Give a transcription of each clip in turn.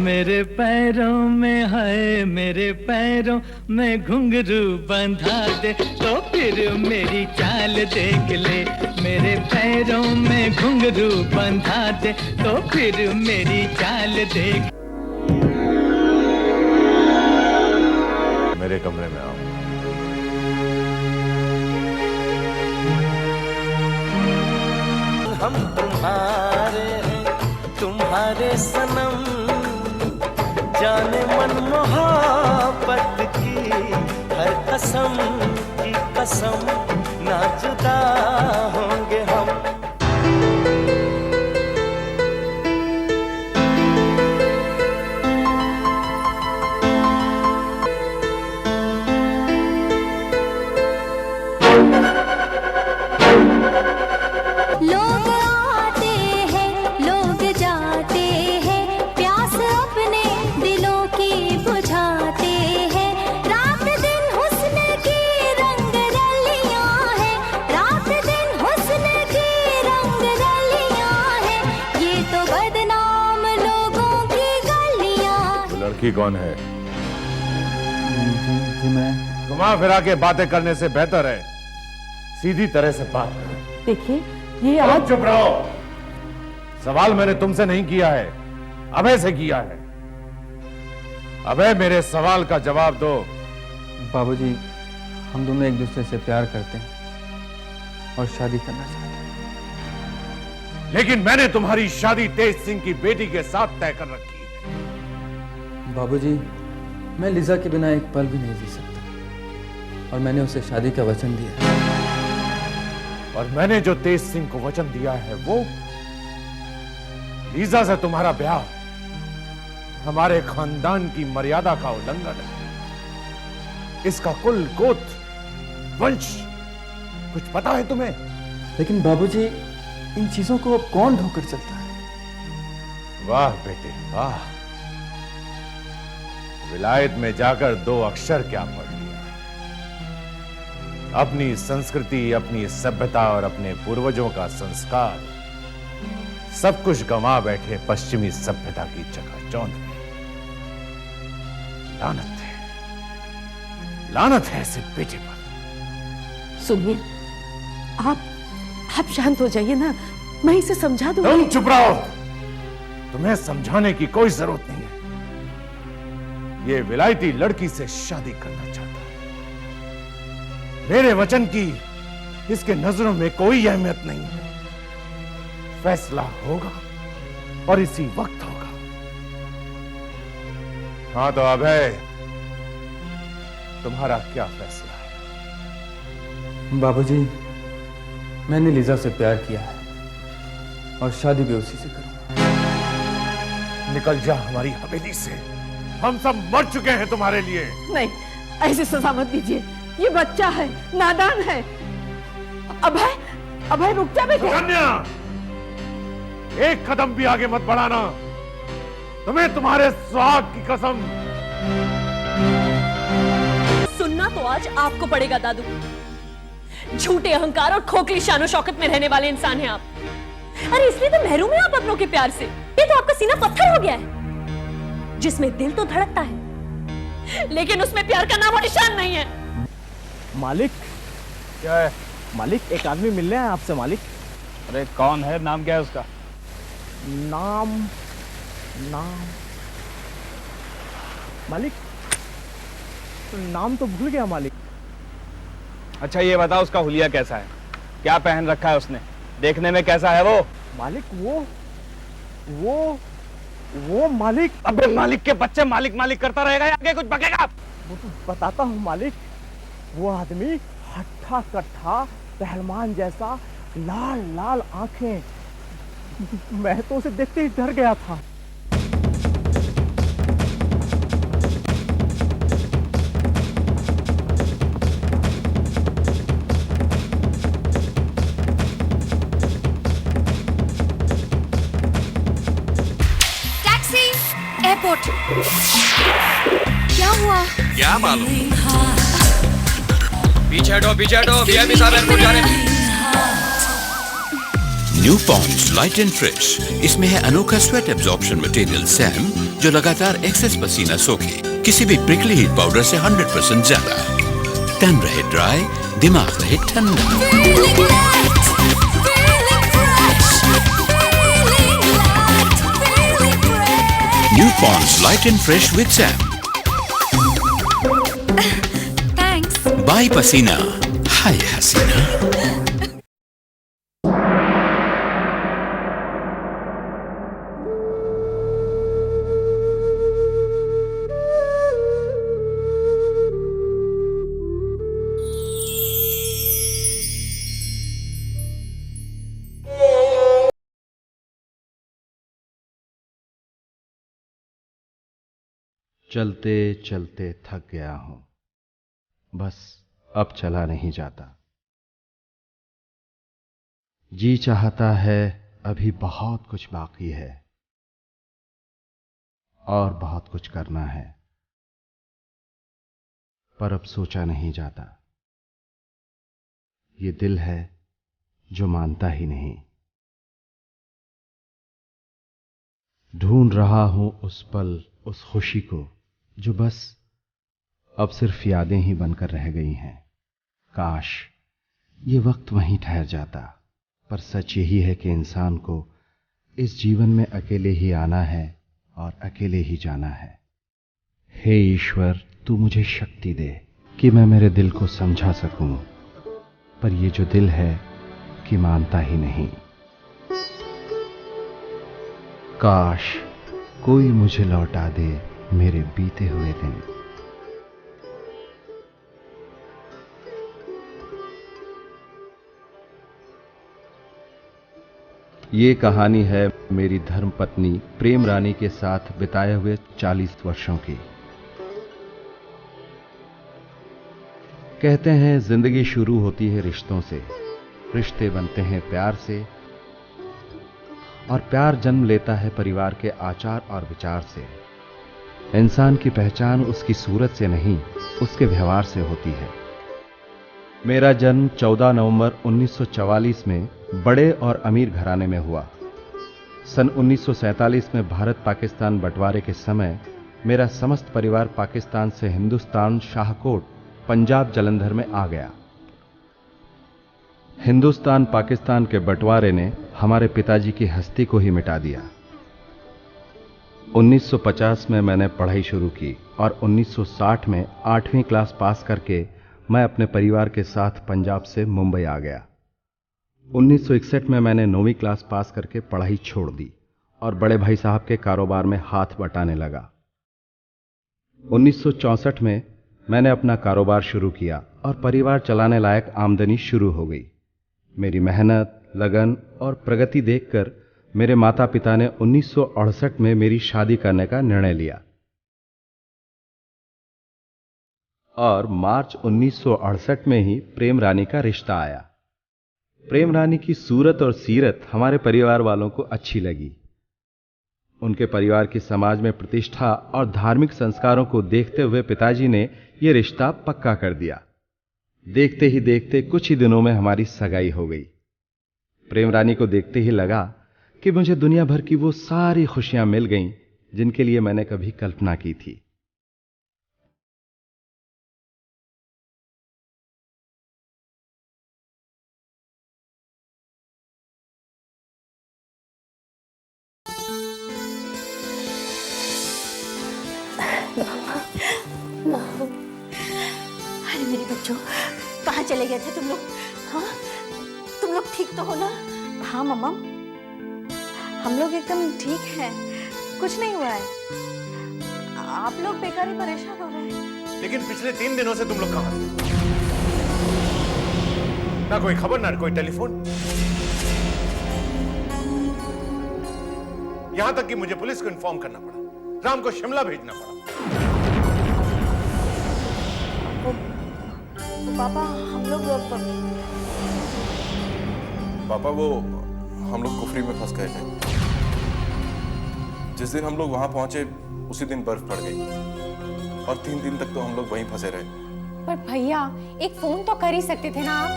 मेरे पैरों में है, मेरे पैरों में घुंघरू बंधा दे तो फिर मेरी चाल देख ले। मेरे पैरों में घुंघरू बंधा दे तो फिर मेरी चाल देख। मेरे कमरे में आओ। हम तुम्हारे हैं, तुम्हारे सनम, जाने मन मोहब्बत की हर कसम की कसम, ना जुदा होंगे हम। लोग आते हैं, लोग जाते हैं, प्यास अपने दिलों की बुझाते हैं। रात दिन हुस्न की रंग रलियां हैं, रात दिन हुस्न की रंग रलियां हैं, ये तो बदनाम लोगों की गलियां। लड़की कौन है? जी मैं। घुमा फिरा के बातें करने से बेहतर है सीधी तरह से बात करो। देखिए ये आज। चुप रहो। सवाल मैंने तुमसे नहीं किया है, अभय से किया है। अभय, मेरे सवाल का जवाब दो। बाबूजी, हम दोनों एक दूसरे से प्यार करते हैं और शादी करना चाहते हैं। लेकिन मैंने तुम्हारी शादी तेज सिंह की बेटी के साथ तय कर रखी है। बाबूजी, मैं लिजा के बिना एक पल भी नहीं जी सकता और मैंने उसे शादी का वचन दिया। और मैंने जो तेज सिंह को वचन दिया है वो लीजा से तुम्हारा ब्याह हमारे खानदान की मर्यादा का उल्लंघन है। इसका कुल गोत्र वंश कुछ पता है तुम्हें? लेकिन बाबूजी, इन चीजों को अब कौन ढोकर चलता है? वाह बेटे वाह, विलायत में जाकर 2 अक्षर क्या पढ़ लिया। अपनी संस्कृति, अपनी सभ्यता और अपने पूर्वजों का संस्कार सब कुछ गंवा बैठे पश्चिमी सभ्यता की चकाचौंध में। लानत है, लानत है ऐसे बेटे पर। सुनिए, आप शांत हो जाइए ना, मैं इसे समझा दूंगी। तुम चुप रहो। तुम्हें समझाने की कोई जरूरत नहीं है। ये विलायती लड़की से शादी करना चाहता है। मेरे वचन की इसके नजरों में कोई अहमियत नहीं है। फैसला होगा और इसी वक्त होगा। हाँ तो अभय, तुम्हारा क्या फैसला है? बाबूजी, मैंने लिजा से प्यार किया है और शादी भी उसी से करूंगा। निकल जा हमारी हवेली से। हम सब मर चुके हैं तुम्हारे लिए। नहीं, ऐसी सजा मत दीजिए। ये बच्चा है, नादान है। अभय, अभय रुक जा बेटे। कन्या, एक कदम भी आगे मत बढ़ाना। तुम्हें तुम्हारे सुहाग की कसम। सुनना तो आज आपको पड़ेगा दादू। झूठे अहंकार और खोखली शानो शौकत में रहने वाले इंसान हैं आप। अरे इसलिए तो महरूम है आप अपनों के प्यार से। ये तो आपका सीना पत्थर हो गया है, जिसमें दिल तो धड़कता है लेकिन उसमें प्यार का नाम और निशान नहीं है। मालिक। क्या है? मालिक, एक आदमी मिल रहा है आपसे मालिक। अरे कौन है? नाम क्या है उसका? नाम मालिक, नाम तो भूल गया मालिक। अच्छा ये बताओ, उसका हुलिया कैसा है? क्या पहन रखा है उसने? देखने में कैसा है वो? मालिक वो मालिक। अबे मालिक के बच्चे मालिक मालिक करता रहेगा या आगे कुछ बकेगा? वो तो बताता हूँ मालिक। वो आदमी हट्ठा कट्ठा पहलवान जैसा, लाल लाल आंखें। मैं तो उसे देखते ही डर गया था। Taxi, airport. क्या हुआ? क्या मालूम। पीछे हटो, वीआईपी साहब एयरपोर्ट जा रहे हैं। New Pond's light and fresh, इसमें है अनोखा स्वेट एब्जॉर्प्शन मटेरियल सैम जो लगातार एक्सेस पसीना सोखे, किसी भी प्रिकली हीट पाउडर से 100% ज्यादा। तन रहे ड्राई, दिमाग रहे ठंडा। New Pond's light and fresh with Sam. Thanks. Bye पसीना, हाय हसीना। चलते चलते थक गया हूं, बस अब चला नहीं जाता। जी चाहता है अभी बहुत कुछ बाकी है और बहुत कुछ करना है, पर अब सोचा नहीं जाता। ये दिल है जो मानता ही नहीं। ढूंढ रहा हूं उस पल, उस खुशी को जो बस अब सिर्फ यादें ही बनकर रह गई हैं। काश ये वक्त वहीं ठहर जाता, पर सच यही है कि इंसान को इस जीवन में अकेले ही आना है और अकेले ही जाना है। हे ईश्वर, तू मुझे शक्ति दे कि मैं मेरे दिल को समझा सकूं, पर ये जो दिल है कि मानता ही नहीं। काश कोई मुझे लौटा दे मेरे बीते हुए दिन। ये कहानी है मेरी धर्मपत्नी प्रेम रानी के साथ बिताए हुए 40 वर्षों की। कहते हैं जिंदगी शुरू होती है रिश्तों से, रिश्ते बनते हैं प्यार से, और प्यार जन्म लेता है परिवार के आचार और विचार से। इंसान की पहचान उसकी सूरत से नहीं, उसके व्यवहार से होती है। मेरा जन्म 14 नवंबर 1944 में बड़े और अमीर घराने में हुआ। सन 1947 में भारत पाकिस्तान बंटवारे के समय मेरा समस्त परिवार पाकिस्तान से हिंदुस्तान शाहकोट पंजाब जालंधर में आ गया। हिंदुस्तान पाकिस्तान के बंटवारे ने हमारे पिताजी की हस्ती को ही मिटा दिया। 1950 में मैंने पढ़ाई शुरू की और 1960 में 8वीं क्लास पास करके मैं अपने परिवार के साथ पंजाब से मुंबई आ गया। 1961 में मैंने 9वीं क्लास पास करके पढ़ाई छोड़ दी और बड़े भाई साहब के कारोबार में हाथ बटाने लगा। 1964 में मैंने अपना कारोबार शुरू किया और परिवार चलाने लायक आमदनी शुरू हो गई। मेरी मेहनत, लगन और प्रगति देखकर मेरे माता पिता ने 1968 में मेरी शादी करने का निर्णय लिया और मार्च 1968 में ही प्रेम रानी का रिश्ता आया। प्रेम रानी की सूरत और सीरत हमारे परिवार वालों को अच्छी लगी। उनके परिवार की समाज में प्रतिष्ठा और धार्मिक संस्कारों को देखते हुए पिताजी ने यह रिश्ता पक्का कर दिया। देखते ही देखते कुछ ही दिनों में हमारी सगाई हो गई। प्रेम रानी को देखते ही लगा कि मुझे दुनिया भर की वो सारी खुशियां मिल गईं जिनके लिए मैंने कभी कल्पना की थी। अरे मेरे बच्चों, कहाँ चले गए थे तुम लोग? हाँ, तुम लोग ठीक तो हो ना? हाँ मम्मा, हम लोग एकदम ठीक हैं, कुछ नहीं हुआ है। आप लोग बेकार ही परेशान हो रहे हैं। लेकिन पिछले 3 दिनों से तुम लोग कहां थे? ना कोई खबर, ना कोई टेलीफोन। यहां तक कि मुझे पुलिस को इन्फॉर्म करना पड़ा, राम को शिमला भेजना पड़ा। पापा, हम लोग पापा, वो हम लोग कुफरी में फंस गए थे। जिस दिन हम लोग वहां पहुंचे उसी दिन बर्फ पड़ गई और 3 दिन तक तो हम लोग वहीं फंसे रहे। पर भैया, एक फोन तो कर ही सकते थे ना आप?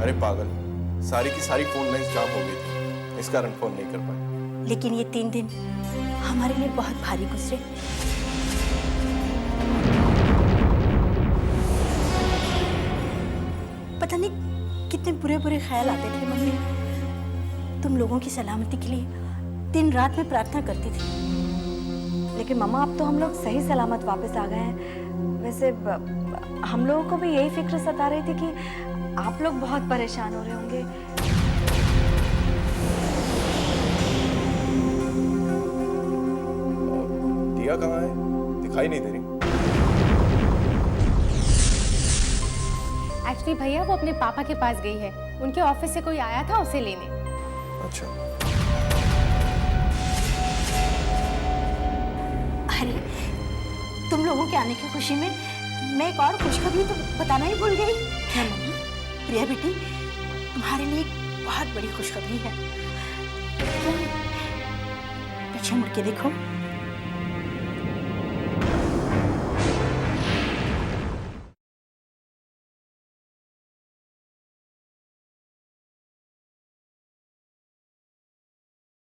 अरे पागल, सारी की सारी फोन लाइंस जाम हो गई थी, इस कारण फोन नहीं कर पाए। लेकिन ये 3 दिन हमारे लिए बहुत भारी गुजरे। पता नहीं कितने बुरे बुरे ख्याल आते थे मन में। तुम लोगों की सलामती के लिए दिन रात में प्रार्थना करती थी। लेकिन मम्मा अब तो हम लोग सही सलामत वापस आ गए हैं। वैसे हम लोगों को भी यही फिक्र सता रही थी कि आप लोग बहुत परेशान हो रहे होंगे। दिया कहाँ है? दिखाई नहीं दे रही। एक्चुअली भैया वो अपने पापा के पास गई है, उनके ऑफिस से कोई आया था उसे लेने। अच्छा। अरे तुम लोगों के आने की खुशी में मैं एक और खुशखबरी तो बताना ही भूल गई। क्या मम्मी? प्रिया बेटी, तुम्हारे लिए एक बहुत बड़ी खुशखबरी है। पीछे मुड़ के देखो।